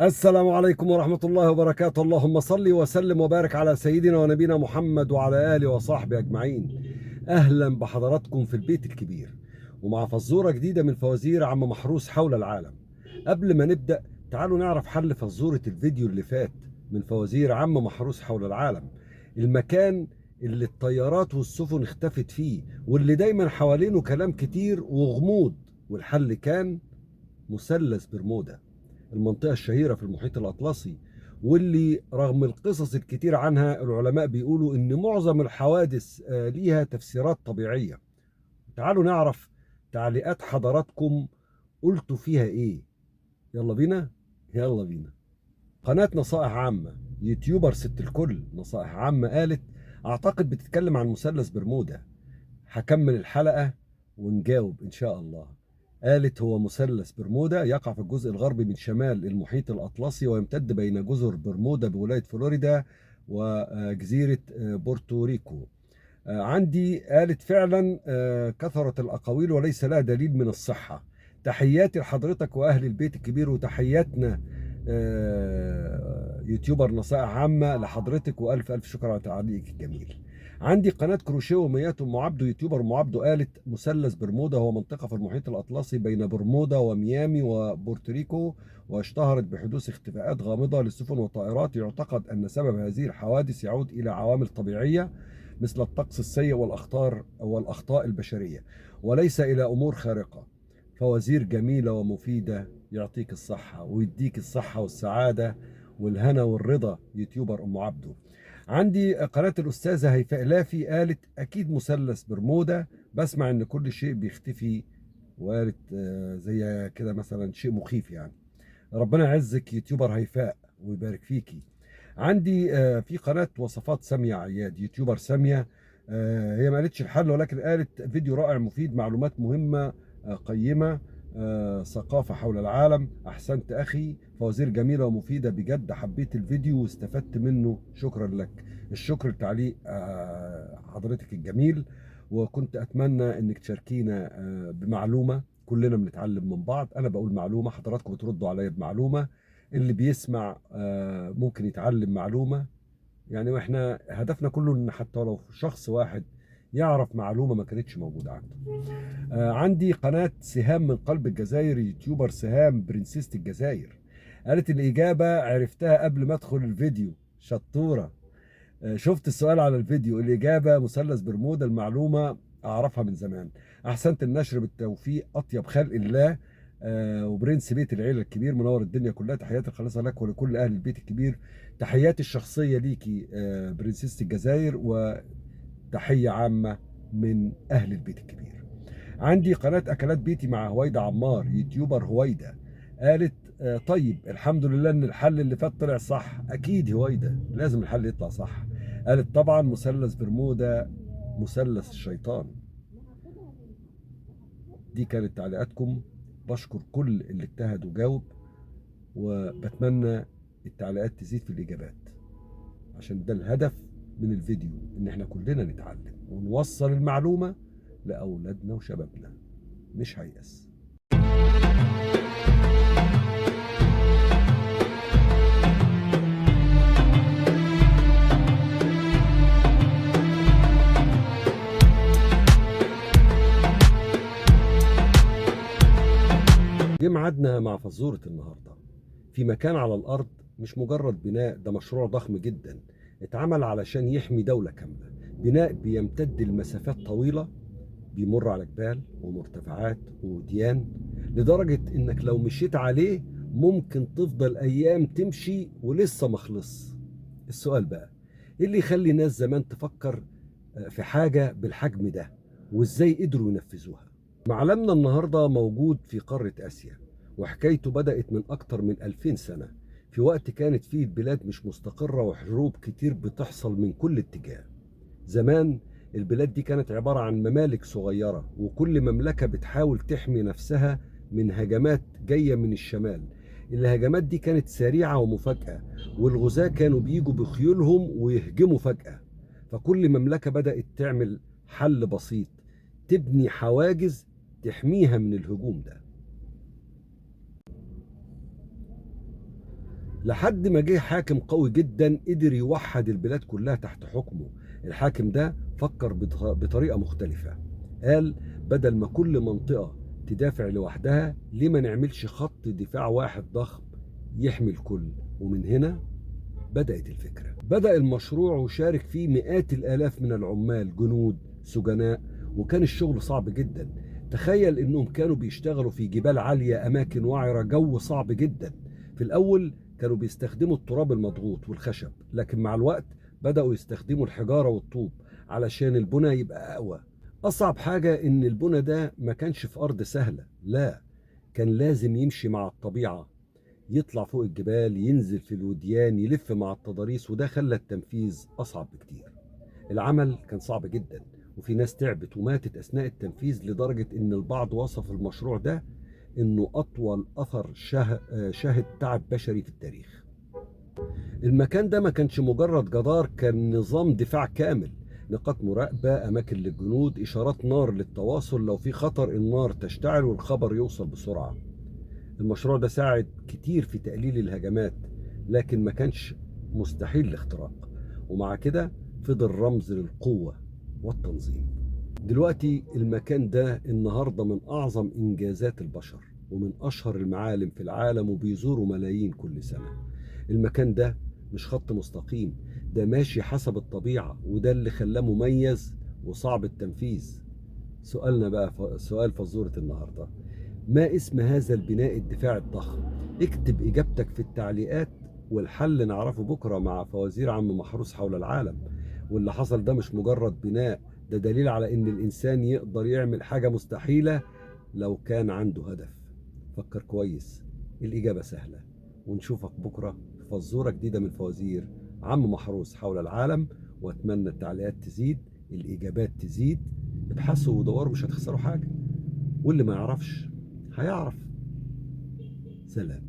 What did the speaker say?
السلام عليكم ورحمة الله وبركاته. اللهم صل وسلم وبارك على سيدنا ونبينا محمد وعلى آله وصحبه أجمعين. أهلا بحضراتكم في البيت الكبير ومع فزورة جديدة من فوازير عم محروس حول العالم. قبل ما نبدأ تعالوا نعرف حل فزورة الفيديو اللي فات من فوازير عم محروس حول العالم. المكان اللي الطيارات والسفن اختفت فيه واللي دايما حوالينه كلام كتير وغموض، والحل كان مثلث برمودا، المنطقة الشهيرة في المحيط الأطلسي، واللي رغم القصص الكتير عنها العلماء بيقولوا إن معظم الحوادث ليها تفسيرات طبيعية. تعالوا نعرف تعليقات حضراتكم، قلتوا فيها إيه؟ يلا بينا. يلا بينا. قناة نصائح عامة، يوتيوبر ست الكل نصائح عامة، قالت أعتقد بتتكلم عن مثلث برمودا. هكمل الحلقة ونجاوب إن شاء الله. قالت هو مثلث برمودا يقع في الجزء الغربي من شمال المحيط الأطلسي ويمتد بين جزر برمودا بولاية فلوريدا وجزيرة بورتوريكو. عندي قالت فعلا كثرت الأقاويل وليس لها دليل من الصحة. تحياتي لحضرتك وأهل البيت الكبير، وتحياتنا يوتيوبر نصائح عامة لحضرتك، وألف ألف شكر على تعليقك الجميل. عندي قناة كروشيه وميات أم عبده، يوتيوبر أم عبده، قالت مثلث برمودا هو منطقة في المحيط الأطلسي بين برمودا وميامي وبورتوريكو، واشتهرت بحدوث اختفاءات غامضة للسفن والطائرات. يعتقد أن سبب هذه الحوادث يعود إلى عوامل طبيعية مثل الطقس السيء والأخطاء البشرية، وليس إلى أمور خارقة. فوازير جميلة ومفيدة، يعطيك الصحة ويديك الصحة والسعادة والهنا والرضا يوتيوبر أم عبده. عندي قناة الأستاذة هيفاء لافي، قالت أكيد مثلث برمودا، بسمع إن كل شيء بيختفي، وقالت زي كده مثلا شيء مخيف يعني. ربنا يعزك يوتيوبر هيفاء ويبارك فيكي. عندي في قناة وصفات سامية عياد، يوتيوبر سامية، هي ما قالتش الحل ولكن قالت فيديو رائع مفيد، معلومات مهمة قيمة، ثقافة حول العالم. أحسنت أخي، فوازير جميلة ومفيدة بجد، حبيت الفيديو واستفدت منه، شكرا لك. الشكر لتعليق حضرتك الجميل، وكنت أتمنى أنك تشاركينا بمعلومة، كلنا بنتعلم من بعض. أنا بقول معلومة حضراتكم بتردوا عليا بمعلومة، اللي بيسمع ممكن يتعلم معلومة يعني. واحنا هدفنا كله ان حتى لو شخص واحد يعرف معلومة ما كانتش موجودة عنده. عندي قناة سهام من قلب الجزائر، يوتيوبر سهام برنسيسة الجزائر، قالت الإجابة عرفتها قبل ما أدخل الفيديو، شطورة. شفت السؤال على الفيديو، الإجابة مثلث برمودا، المعلومة أعرفها من زمان. أحسنت النشر بالتوفيق، أطيب خلق الله وبرنس بيت العيلة الكبير، منور الدنيا كلها. تحياتي الخالصة لك ولكل أهل البيت الكبير. تحياتي الشخصية ليكي برنسيسة الجزائر، وتحية عامة من أهل البيت الكبير. عندي قناة أكلات بيتي مع هويدا عمار، يوتيوبر هويدا، قالت طيب الحمد لله ان الحل اللي فات طلع صح. اكيد هويدا لازم الحل يطلع صح. قالت طبعا مثلث برمودا مثلث الشيطان. دي كانت تعليقاتكم، بشكر كل اللي اجتهد وجاوب، وبتمنى التعليقات تزيد في الإجابات، عشان ده الهدف من الفيديو، ان احنا كلنا نتعلم ونوصل المعلومة لأولادنا وشبابنا، مش هيأس. جه ميعادنا مع فزورة النهاردة. في مكان على الأرض، مش مجرد بناء، ده مشروع ضخم جدا اتعمل علشان يحمي دولة كاملة. بناء بيمتد لمسافات طويلة، بيمر على جبال ومرتفعات ووديان، لدرجة انك لو مشيت عليه ممكن تفضل ايام تمشي ولسه مخلص. السؤال بقى، ايه اللي يخلي ناس زمان تفكر في حاجة بالحجم ده، وازاي قدروا ينفذوها؟ معلمنا النهاردة موجود في قارة آسيا، وحكايته بدأت من أكتر من 2000 سنة، في وقت كانت فيه البلاد مش مستقرة وحروب كتير بتحصل من كل اتجاه. زمان البلاد دي كانت عبارة عن ممالك صغيرة، وكل مملكة بتحاول تحمي نفسها من هجمات جاية من الشمال. الهجمات دي كانت سريعة ومفاجئة، والغزاة كانوا بيجوا بخيولهم ويهجموا فجأة. فكل مملكة بدأت تعمل حل بسيط، تبني حواجز تحميها من الهجوم ده. لحد ما جه حاكم قوي جدا قدر يوحد البلاد كلها تحت حكمه. الحاكم ده فكر بطريقة مختلفة. قال بدل ما كل منطقة تدافع لوحدها، ليه ما نعملش خط دفاع واحد ضخم يحمي الكل؟ ومن هنا بدأت الفكرة. بدأ المشروع وشارك فيه مئات الآلاف من العمال، جنود، سجناء، وكان الشغل صعب جدا. تخيل انهم كانوا بيشتغلوا في جبال عالية، اماكن وعرة، جو صعب جدا. في الاول كانوا بيستخدموا التراب المضغوط والخشب، لكن مع الوقت بدأوا يستخدموا الحجارة والطوب علشان البنى يبقى اقوى. اصعب حاجة ان البنى ده ما كانش في ارض سهلة، لا، كان لازم يمشي مع الطبيعة، يطلع فوق الجبال، ينزل في الوديان، يلف مع التضاريس، وده خلى التنفيذ أصعب بكتير. العمل كان صعب جدا، وفي ناس تعبت وماتت أثناء التنفيذ، لدرجة إن البعض وصف المشروع ده إنه أطول أثر شهد تعب بشري في التاريخ. المكان ده ما كانش مجرد جدار، كان نظام دفاع كامل، نقاط مراقبة، أماكن للجنود، إشارات نار للتواصل، لو في خطر النار تشتعل والخبر يوصل بسرعة. المشروع ده ساعد كتير في تقليل الهجمات، لكن ما كانش مستحيل الاختراق، ومع كده فضل رمز للقوة والتنظيم. دلوقتي المكان ده النهاردة من أعظم إنجازات البشر ومن أشهر المعالم في العالم، وبيزوروا ملايين كل سنة. المكان ده مش خط مستقيم، ده ماشي حسب الطبيعة، وده اللي خلاه مميز وصعب التنفيذ. سؤالنا بقى سؤال فزورة النهاردة: ما اسم هذا البناء الدفاعي الضخم؟ اكتب إجابتك في التعليقات، والحل نعرفه بكرة مع فوازير عم محروس حول العالم. واللي حصل ده مش مجرد بناء، ده دليل على إن الإنسان يقدر يعمل حاجة مستحيلة لو كان عنده هدف. فكر كويس، الإجابة سهلة. ونشوفك بكرة في فزورة جديدة من فوازير عم محروس حول العالم. وأتمنى التعليقات تزيد، الإجابات تزيد. ابحثوا ودوروا، مش هتخسروا حاجة، واللي ما يعرفش هيعرف. سلام.